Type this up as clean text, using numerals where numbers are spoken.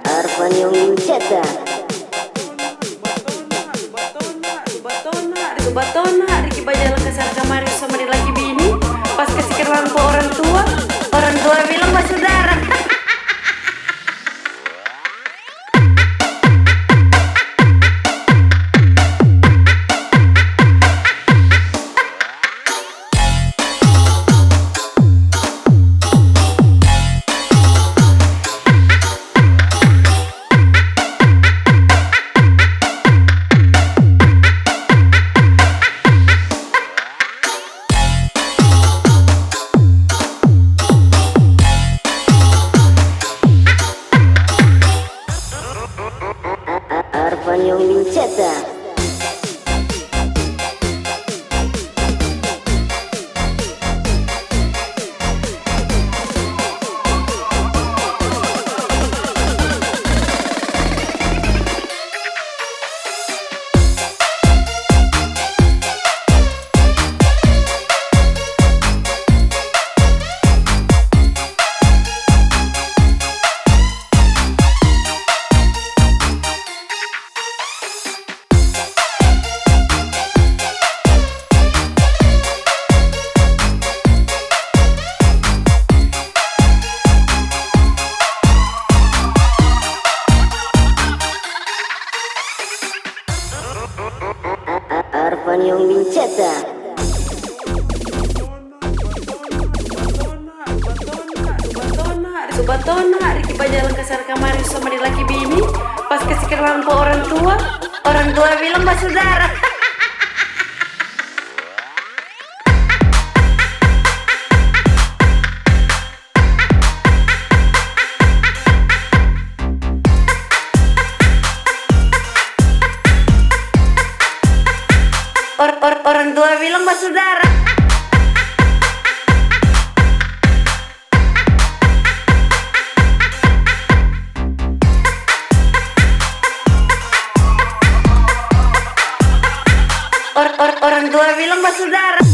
Arvan yang mencetak. Batona, Riki Bajala kesal kamari sama di laki bini. Pas kasih lampu orang tua bilang mas saudara. Arvan yang mencetak. Arvan yang mencetak. Batona, Riki Bajala kesal kamari sama di laki bini. Pas kasih lampu orang tua bilang mas saudara. Orang tua bilang mas saudara. Orang tua bilang mas saudara.